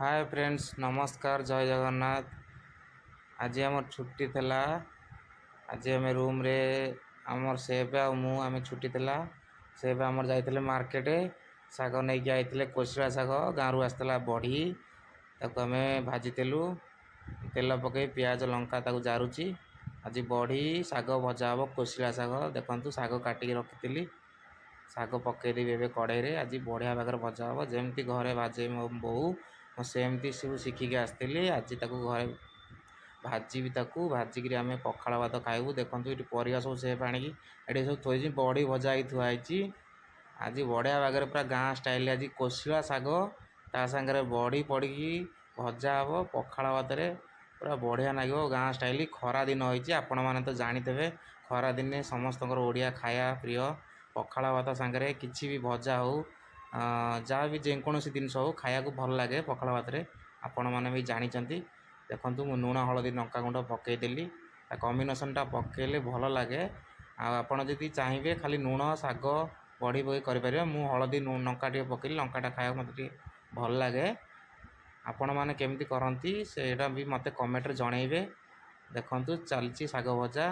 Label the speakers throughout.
Speaker 1: Hi friends, नमस्कार, जय जगन्नाथ। आज आम छुट्टी थला। आज आम रूम रे आमर सेब आ मु आम छुट्टी थला। सेब आमर जाइले मार्केट शाग नहीं जाइले कोशिला शाग गाँव रु आसला बड़ी ताको आम भाजीलु तेल पकई पियाज लंका ताको जारुची। आज बड़ी शाग भजा हम कोशिला शाग देखु शाग काटिक रखी शाग पकईदेवी ए कड़े आज बढ़िया भाग भजा हम जमी घरे भाजे मो बोऊ सेमती सब शिखिकी आसती। आज घरे भाजी भी भाजिकी आम पखाड़ भात खाइबू। देखो ये परिया सब सेफ आणिकी ये सब थोड़ी बड़ी भजा ही थुआई। आज बढ़िया भाग पूरा गाँ स्टाइल आज कोशिला शाग ता सागर बड़ी पड़ी भजा हम पखाड़ भात पूरा बढ़िया लगे गाँ स्टाइल। खरा दिन होती आपण मैंने तो जानीते खरा दिन समस्त ओडिया खाया प्रिय पखाड़ भात सांगे किसी भी भजा हो जहाँ भी जेकोसी जिन हो खाया भल लगे पखाड़ भात आपण मैंने भी जानते। देखु मु लुण हलदी लंका गुंड पकईदेली कम्बिनेसन टा पकईले भल लगे। आपड़ जदि चाहिए खाली लुण शाग बड़ी पकई करें मु हलदी लंका टे पकईली लंकाटा खाया मत भल लगे। आपण मैंने केमती करती सेटा भी मत कमेंट जनइबे। देखु चलती शाग भजा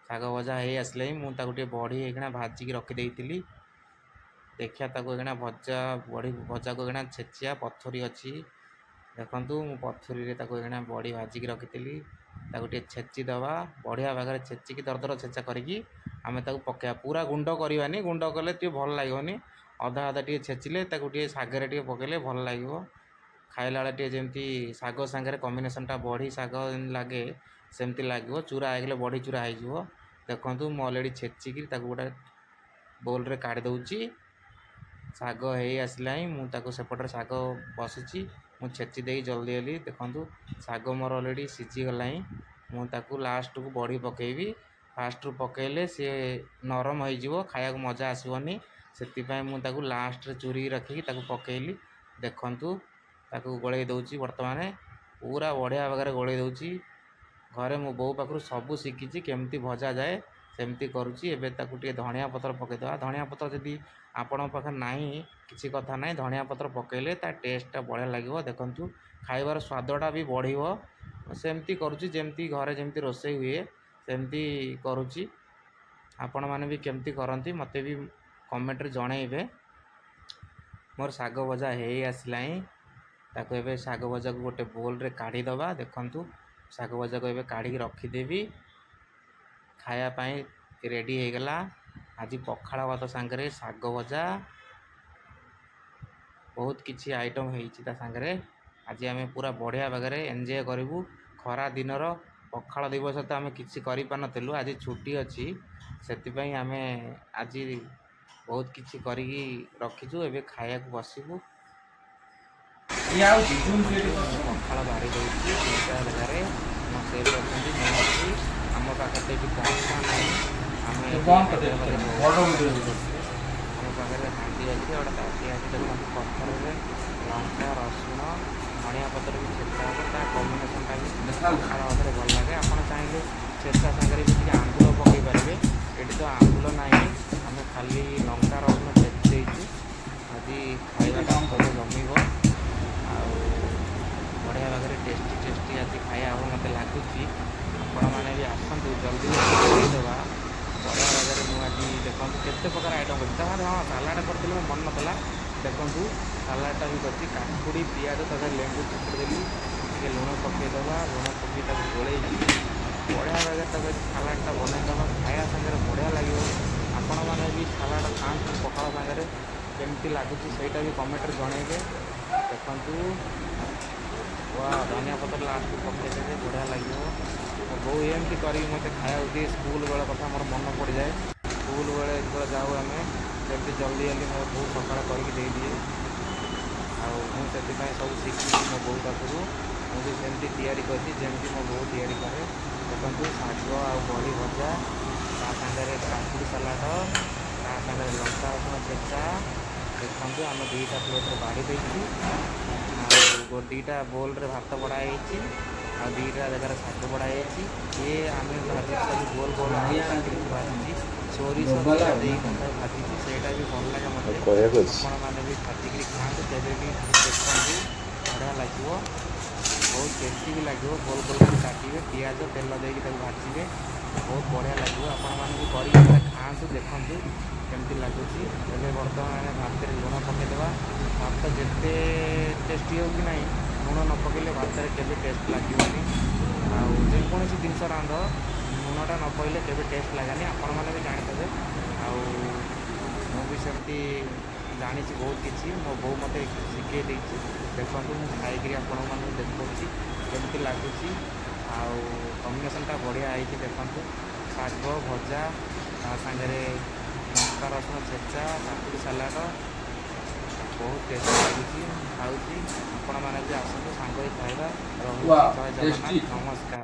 Speaker 1: हो आसले मुझे बड़ी होना भाजिकी रखीदी। देखिए भजा बड़ी भजा को छेचिया पथरी अच्छी देखु मु पथरी बड़ी भाजिकी रखी छेचिदवा बढ़िया भाग छेचिकी दरदर छेचा करी आम पकड़ा पूरा गुंड करवानी गुंड कले भल लगनी अधा अधा टे छेचिले सागर पकड़े भल लगे खाइला बेले जमी शाग सांगे कम्बिनेसन टा बड़ी शाग लगे सेमती लगे चूरा होगले बड़ी चूरा हो। देखु मु अलरेडी छेचिकी गोटे बोल रे काढ़ी दौची शाग हो आसला मुझे सेपटे शाग बसी मु छेची दे जल्दी जल्दी। देखु शाग मोर अलरेडी सीझीगला मुझे लास्ट को बड़ी पकईबी फास्ट रू पकईले सी नरम हो खाया मजा आसवनी से मुझे लास्ट चूरी रखिकी पकईली। देखु गोले दौची बर्तमान पूरा बढ़िया भाग गोले दौची घरे मो बो पाखु सब शिखी केमती भजा जाए सेमती करुच्ची। एबे धनिया पत्र पकईदे धनिया पत्र जदि आपण पाखे नहीं किसी कथा ना धनिया पत्र पकईले टेस्टा बढ़िया लगे। देखु खाइबार स्वादटा भी बढ़िया सेमती करुच्ची जमती घरे जमती रोषे हुए सेमती करुच्ची। आपण मैंने भी केमती करती मत भी कमेंट रे जनइबे। मोर शाग भजा हो आसला ताको एबे शाग भजा को गोटे बोल रे काढ़ी दबा। देखु शाग भजा को एबे काढ़ी रखीदेवी खायापाई रेडी हो गला। आज पखाड़ भात सांगे शाग भजा बहुत किसी आइटम होता सांगे आज आम पूरा बढ़िया भाग एंजॉय करूँ। खरा दिनर पखाड़ दिवस तो आम किसी करूँ आज छुट्टी अच्छी से आम आज बहुत किसी रखीचु एबे खाया बसबू। पखाड़ बारी दूसरी जगार से आम पाखे तो पंखा नहीं आम पाखे हांडी अच्छी गोटे ताटी अच्छी देखते पत्थर लंका रसुण धनिया पत्र भी छेचा हे कम्बिनेसन भी पखाड़ भात भल लगे। आप चाहिए छेचा सांगे भी आंबुल पकई पारे ये तो आंबुल ना आम खाली लंका रसुण छेची देचु आज खाइबाटा सब जमीब बढ़िया भाग टेस्टी टेस्टी आज खाया हम मत लगुच। आपण मैंने भी आसतु जल्दी दवा बढ़िया भाग में आज देखो केते प्रकार आइटम कर हाँ सालाड करते मो मन नाला। देखु सालाडटा भी कर काकुड़ी पियाज तथा लेंबू चिपुड़देली टे लुण पकईदबा लुण पकई गोल बढ़िया भाग सालाडटा बनईदबा खाया सागर बढ़िया लगे। आपण मैंने भी सालाड खाते पखाड़ सागर केमती लगुच सहीटा भी कमेंट जनइबे। देखु धनिया पत्र लास्ट पकईदे बढ़िया लगे बो एमती कर मत खाया दिए स्कूल बेल कथा मोर मन पड़ जाए। स्कूल बेले जो जाऊ आम जल्दी जल्दी जल्दी मो बो सकाल करके दिए मुझे सब शिखी मो बो पाखु मुझे सेमती तैयारी करमती मो बो तैयारी करे। देखु शाग आ बड़ी भजा सागर काकुड़ी सालाड सागर लंका रसुण छेचा देखु आम दुईटा प्लेट बाड़ी देती दुईटा बोल रे भात बड़ाई आ दुईटा जगह शाग बड़ाई ये आम भाजी सब गोल गोल भाजी सोरिष भाजी से भी भल लगे मत मैंने भी भाजिकी खाते तेज भी देखते बढ़िया लगे। ଲାଗିବ, ବହୁତ ଟେଷ୍ଟି ବି ଲାଗିବ। ଗୋଲ ଗୋଲ କରି କାଟିବେ, ପିଆଜ ତେଲ ଦେଇକି ତାକୁ ଭାଜିବେ, ବହୁତ ବଢ଼ିଆ ଲାଗିବ। ଆପଣମାନେ ବି କରିକି ଥରେ ଖାଆନ୍ତୁ, ଦେଖନ୍ତୁ କେମିତି ଲାଗୁଛି। ଏବେ ବର୍ତ୍ତମାନ ଆମେ ଭାତରେ ଲୁଣ ପକାଇଦେବା। ଭାତ ଯେତେ ଟେଷ୍ଟି ହେଉ କି ନାହିଁ, ଲୁଣ ନ ପକାଇଲେ ଭାତରେ କେବେ ଟେଷ୍ଟ ଲାଗିବନି। ଆଉ ଯେକୌଣସି ଜିନିଷ ରାନ୍ଧ ଲୁଣଟା ନ ପଡ଼ିଲେ କେବେ ଟେଷ୍ଟ ଲାଗେନି, ଆପଣମାନେ ବି ଜାଣିଥିବେ। ଆଉ ମୁଁ ବି ସେମିତି ଜାଣିଛି ବହୁତ କିଛି, ମୋ ବୋଉ ମୋତେ ଶିଖାଇ ଦେଇଛି। ଦେଖନ୍ତୁ ମୁଁ ଖାଇକିରି ଆପଣମାନଙ୍କୁ ଦେଖାଉଛି କେମିତି ଲାଗୁଛି। ଆଉ କମ୍ବିନେସନ୍ଟା ବଢ଼ିଆ ହେଇଛି। ଦେଖନ୍ତୁ ଶାଗ ଭଜା, ତା ସାଙ୍ଗରେ ଲଙ୍କା ରସୁଣ ଛେଚା, କାକୁଡ଼ି ସାଲାଡ଼, ବହୁତ ଟେଷ୍ଟି ଲାଗୁଛି। ମୁଁ ଖାଉଛି, ଆପଣମାନେ ବି ଆସନ୍ତୁ ସାଙ୍ଗ ହୋଇ ଖାଇବା। ରହୁଛି,
Speaker 2: ୱାଓ
Speaker 1: ଜୟ
Speaker 2: ଟେଷ୍ଟି।
Speaker 1: ଜଗନ୍ନାଥ, ନମସ୍କାର।